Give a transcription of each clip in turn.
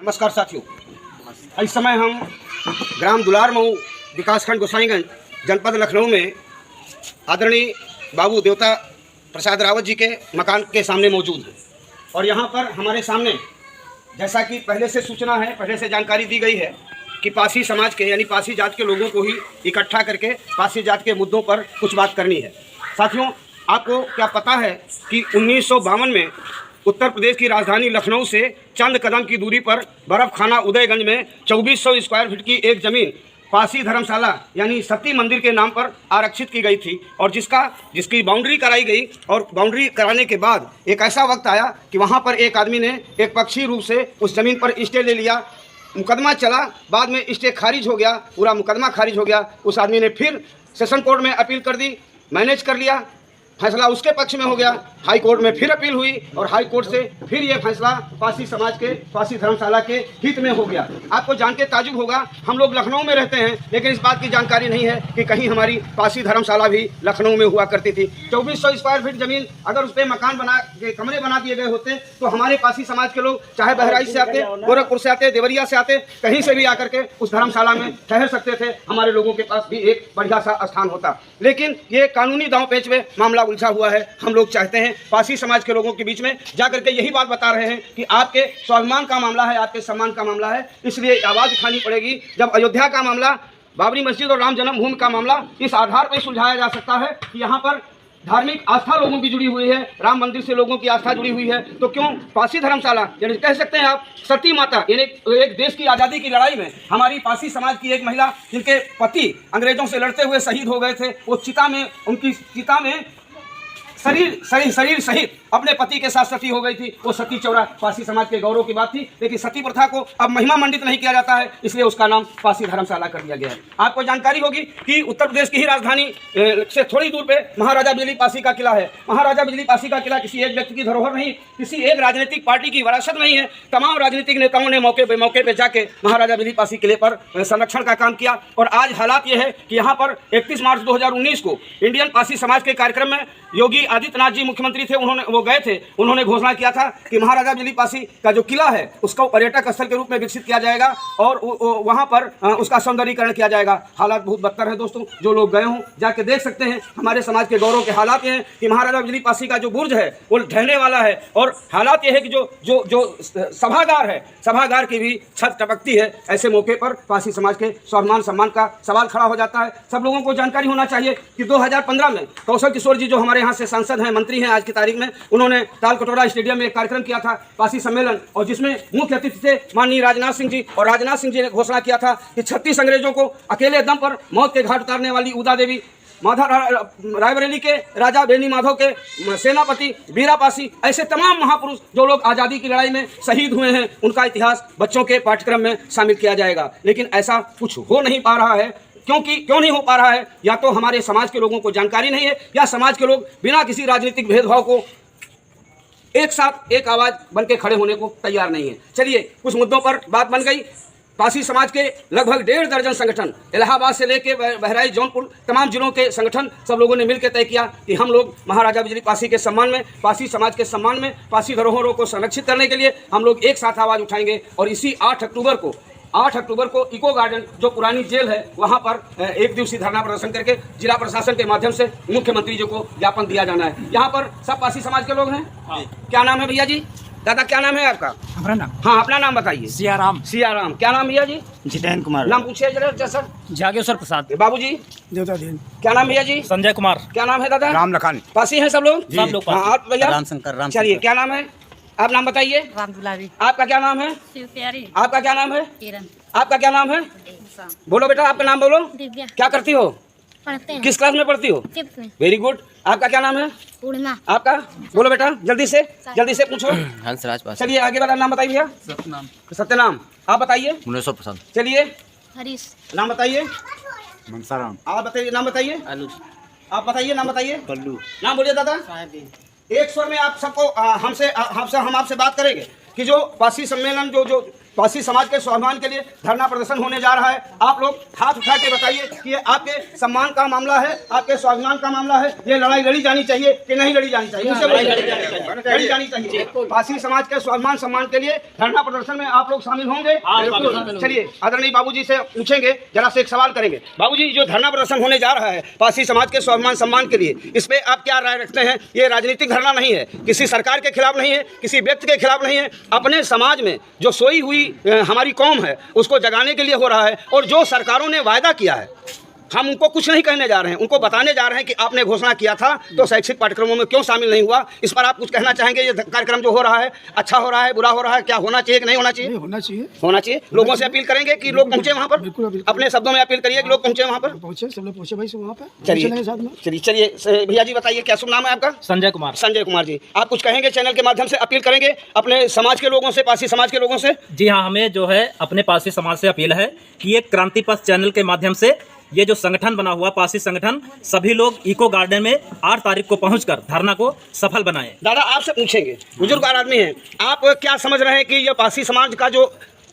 नमस्कार साथियों, इस समय हम ग्राम दुलार मऊ विकासखंड गोसाईगंज जनपद लखनऊ में आदरणीय बाबू देवता प्रसाद रावत जी के मकान के सामने मौजूद हैं। और यहाँ पर हमारे सामने जैसा कि पहले से सूचना है, पहले से जानकारी दी गई है कि पासी समाज के यानी पासी जात के लोगों को ही इकट्ठा करके पासी जात के मुद्दों पर कुछ बात करनी है। साथियों, आपको क्या पता है कि 1952 में उत्तर प्रदेश की राजधानी लखनऊ से चंद कदम की दूरी पर बर्फ खाना उदयगंज में 2400 स्क्वायर फीट की एक ज़मीन पासी धर्मशाला यानी सती मंदिर के नाम पर आरक्षित की गई थी और जिसकी बाउंड्री कराई गई। और बाउंड्री कराने के बाद एक ऐसा वक्त आया कि वहाँ पर एक आदमी ने एक पक्षी रूप से उस ज़मीन पर स्टे ले लिया। मुकदमा चला, बाद में स्टे खारिज हो गया, पूरा मुकदमा खारिज हो गया। उस आदमी ने फिर सेशन कोर्ट में अपील कर दी, मैनेज कर लिया, फैसला उसके पक्ष में हो गया। हाई कोर्ट में फिर अपील हुई और हाई कोर्ट से फिर ये फैसला पासी समाज के पासी धर्मशाला के हित में हो गया। आपको जान के ताजुब होगा, हम लोग लखनऊ में रहते हैं लेकिन इस बात की जानकारी नहीं है कि कहीं हमारी पासी धर्मशाला भी लखनऊ में हुआ करती थी। 2400 स्क्वायर फीट जमीन, अगर उस पर मकान बना के कमरे बना दिए गए होते तो हमारे पासी समाज के लोग चाहे बहराइच से आते, गोरखपुर से आते, देवरिया से आते, कहीं से भी आकर के उस धर्मशाला में ठहर सकते थे। हमारे लोगों के पास भी एक बढ़िया सा स्थान होता। लेकिन ये कानूनी दांव पेच में मामला उलझा हुआ है। हम लोग चाहते हैं पासी समाज के लोगों के बीच में जाकर के यही बात बता रहे हैं कि आपके स्वाभिमान का मामला है, आपके सम्मान का मामला है, इसलिए आवाज़ उठानी पड़ेगी। जब अयोध्या का मामला, बाबरी मस्जिद और राम जन्मभूमि का मामला इस आधार पर सुलझाया जा सकता है कि यहाँ पर धार्मिक आस्था लोगों की जुड़ी हुई है, राम मंदिर से लोगों की आस्था जुड़ी हुई है, तो क्यों पासी धर्मशाला यानी कह सकते हैं आप सती माता यानी एक देश की आज़ादी की लड़ाई में हमारी पासी समाज की एक महिला जिनके पति अंग्रेजों से लड़ते हुए शहीद हो गए थे, वो चिता में, उनकी चिता में शरीर सहित अपने पति के साथ सती हो गई थी। वो सती चौरा पासी समाज के गौरव की बात थी। लेकिन सती प्रथा को अब महिमा मंडित नहीं किया जाता है, इसलिए उसका नाम पासी धर्मशाला कर दिया गया है। आपको जानकारी होगी कि उत्तर प्रदेश की ही राजधानी से थोड़ी दूर पे महाराजा बिजली पासी का किला है। महाराजा बिजली पासी का किला किसी एक व्यक्ति की धरोहर नहीं, किसी एक राजनीतिक पार्टी की विरासत नहीं है। तमाम राजनीतिक नेताओं ने मौके पे जाके महाराजा बिजली पासी किले पर संरक्षण का काम किया। और आज हालात ये है कि यहाँ पर 31 मार्च 2019 को इंडियन पासी समाज के कार्यक्रम में योगी आदित्यनाथ जी मुख्यमंत्री थे, उन्होंने घोषणा किया था कि महाराजा बिजली पासी का जो किला है उसको पर्यटक स्थल के रूप में विकसित किया जाएगा और वहां पर उसका सौंदर्यीकरण किया जाएगा। हालात बहुत बदतर है दोस्तों, जो लोग गए हों जाके देख सकते हैं। हमारे समाज के गौरव के हालात ये हैं कि महाराजा बिजली पासी का जो बुर्ज है वो ढहने वाला है और हालात ये है कि जो सभागार है, सभागार की भी छत टपकती है। ऐसे मौके पर पासी समाज के स्वाभिमान सम्मान का सवाल खड़ा हो जाता है। सब लोगों को जानकारी होना चाहिए कि 2015 में कौशल किशोर जी जो हमारे यहाँ से सांसद हैं, मंत्री हैं आज की तारीख में, उन्होंने ताल कटोरा स्टेडियम में एक कार्यक्रम किया था पासी सम्मेलन, और जिसमें मुख्य अतिथि थे माननीय राजनाथ सिंह जी। और राजनाथ सिंह जी ने घोषणा किया था कि 36 अंग्रेजों को अकेले दम पर मौत के घाट उतारने वाली उदा देवी, रायबरेली के राजा बेनी माधव के सेनापति बीरा पासी, ऐसे तमाम महापुरुष जो लोग आज़ादी की लड़ाई में शहीद हुए हैं, उनका इतिहास बच्चों के पाठ्यक्रम में शामिल किया जाएगा। लेकिन ऐसा कुछ हो नहीं पा रहा है। क्यों नहीं हो पा रहा है? या तो हमारे समाज के लोगों को जानकारी नहीं है, या समाज के लोग बिना किसी राजनीतिक भेदभाव को एक साथ एक आवाज़ बन के खड़े होने को तैयार नहीं है। चलिए, कुछ मुद्दों पर बात बन गई। पासी समाज के लगभग 1.5 दर्जन संगठन, इलाहाबाद से लेके बहराइच, जौनपुर, तमाम जिलों के संगठन, सब लोगों ने मिलकर तय किया कि हम लोग महाराजा बिजली पासी के सम्मान में, पासी समाज के सम्मान में, पासी धरोहरों को संरक्षित करने के लिए हम लोग एक साथ आवाज़ उठाएंगे। और इसी 8 अक्टूबर को इको गार्डन जो पुरानी जेल है वहाँ पर एक दिवसीय धरना प्रदर्शन करके जिला प्रशासन के माध्यम से मुख्यमंत्री जी को ज्ञापन दिया जाना है। यहाँ पर सब पासी समाज के लोग हैं। क्या नाम है भैया जी? दादा क्या नाम है आपका? अपना नाम? हाँ, अपना नाम बताइए। सियाराम। सियाराम। क्या नाम भैया जी? जितेंद्र कुमार। नाम पूछिए जरा सर। जागेश्वर प्रसाद। बाबू जी? देवता दीन। क्या नाम भैया जी? संजय कुमार। क्या नाम है दादा? राम लखन। पासी हैं सब लोग? सब लोग। हाँ, आप भैया? राम। चलिए, क्या नाम है? आप नाम बताइए। राम दुलारी। आपका क्या नाम है? शिव प्यारी। आपका क्या नाम है? किरण। आपका क्या नाम है? बोलो बेटा, आपका नाम बोलो। दिव्या। क्या करती हो? पढ़ते हैं। किस क्लास में पढ़ती हो? 5th में। Very good. आपका क्या नाम है? पूर्णिमा। आपका बोलो बेटा, जल्दी से पूछो। हंसराज पास। चलिए, आगे वाला नाम बताइए भैया। सत्यनाम। आप बताइए। मुनेश्वर प्रसाद। चलिए, हरीश। नाम बताइए। मनसाराम। आप बताइए, नाम बताइए। आप बताइए, नाम बताइए। पल्लू। नाम बोलिए दादा। एक स्वर में आप सबको हम आपसे बात करेंगे कि जो पासी सम्मेलन जो पासी समाज के स्वाभिमान के लिए धरना प्रदर्शन होने जा रहा है। आप लोग हाथ उठा के बताइए कि ये आपके सम्मान का मामला है, आपके स्वाभिमान का मामला है। ये लड़ाई लड़ी जानी चाहिए कि नहीं लड़ी जानी चाहिए? लड़ी जानी चाहिए। पासी समाज के स्वाभिमान सम्मान के लिए धरना प्रदर्शन में आप लोग शामिल होंगे? चलिए आदरणीय बाबूजी से पूछेंगे, जरा से एक सवाल करेंगे। बाबूजी, जो धरना प्रदर्शन होने जा रहा है पासी समाज के स्वाभिमान सम्मान के लिए, इस पे आप क्या राय रखते हैं? ये राजनीतिक धरना नहीं है, किसी सरकार के खिलाफ नहीं है, किसी व्यक्ति के खिलाफ नहीं है। अपने समाज में जो सोई हुई हमारी कौम है उसको जगाने के लिए हो रहा है। और जो सरकारों ने वायदा किया है, हम उनको कुछ नहीं कहने जा रहे हैं, उनको बताने जा रहे हैं कि आपने घोषणा किया था तो शैक्षिक पाठ्यक्रमों में क्यों शामिल नहीं हुआ। इस पर आप कुछ कहना चाहेंगे? ये कार्यक्रम जो हो रहा है अच्छा हो रहा है, बुरा हो रहा है, क्या होना चाहिए कि नहीं होना चाहिए? होना चाहिए, होना चाहिए। लोगों से अपील करेंगे कि लोग पहुंचे वहाँ पर, अपने शब्दों में अपील करिए कि लोग पहुंचे वहाँ पर। पहुंचे, सब लोग पहुंचे भाई से वहाँ पर। चलिए भैया जी बताइए, क्या शुभ नाम है आपका? संजय कुमार। संजय कुमार जी, आप कुछ कहेंगे? चैनल के माध्यम से अपील करेंगे अपने समाज के लोगों से, पासी समाज के लोगों से। जी हाँ, हमें जो है अपने पासी समाज से अपील है कि ये क्रांति पथ चैनल के माध्यम से ये जो संगठन बना हुआ पासी संगठन, सभी लोग इको गार्डन में 8 तारीख को पहुंचकर धरना को सफल बनाएं। दादा आपसे पूछेंगे, बुजुर्ग आदमी हैं, आप क्या समझ रहे हैं कि ये पासी समाज का जो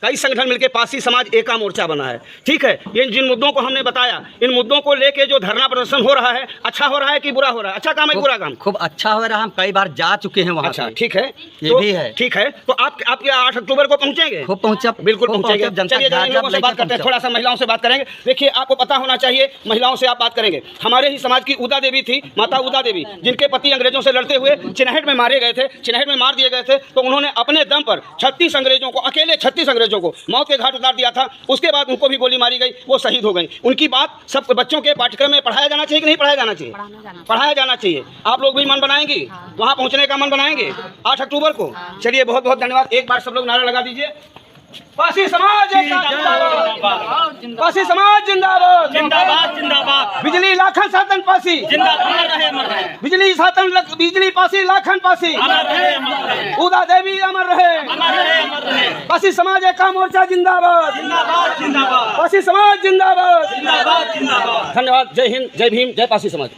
कई संगठन मिलकर पासी समाज एका मोर्चा बना है, ठीक है, ये जिन मुद्दों को हमने बताया, इन मुद्दों को लेके जो धरना प्रदर्शन हो रहा है, अच्छा हो रहा है कि बुरा हो रहा है? अच्छा काम है, बुरा काम? खूब अच्छा हो रहा है, हम कई बार जा चुके हैं वहाँ। अच्छा, ठीक है, ये भी है। ठीक है, तो आप 8 अक्टूबर को पहुंचेंगे? खूब पहुँचा, बिल्कुल पहुंचेंगे। चलिए इन लोगों से बात करते हैं, थोड़ा सा महिलाओं से बात करेंगे। देखिए, आपको पता होना चाहिए, महिलाओं से आप बात करेंगे। हमारे ही समाज की उदा देवी थी, माता उदा देवी, जिनके पति अंग्रेजों से लड़ते हुए चिन्हट में मारे गए थे, चिन्हट में मार दिए गए थे। तो उन्होंने अपने दम पर 36 अंग्रेजों को, अकेले 36 अंग्रेजों को मौत के उतार दिया था। उसके बाद उनको भी गोली मारी गई, वो शहीद हो गई। उनकी बात सब बच्चों के पाठ्यक्रम में पढ़ाया जाना चाहिए कि नहीं पढ़ाया जाना चाहिए? पढ़ाया जाना चाहिए। आप लोग भी मन बनाएंगे, वहां पहुंचने का मन बनाएंगे 8 अक्टूबर को? चलिए बहुत बहुत धन्यवाद। एक बार सब लोग नारा लगा दीजिए, पासी समाज जिंदाबाद, पासी समाज जिंदाबाद, जिंदाबाद जिंदाबाद। बिजली लाखन सातन पासी जिंदाबाद, बिजली पासी लाखन पासी, उदा देवी अमर रहे, पासी समाज एका मोर्चा जिंदाबाद, पासी समाज जिंदाबाद। धन्यवाद। जय हिंद, जय भीम, जय पासी समाज।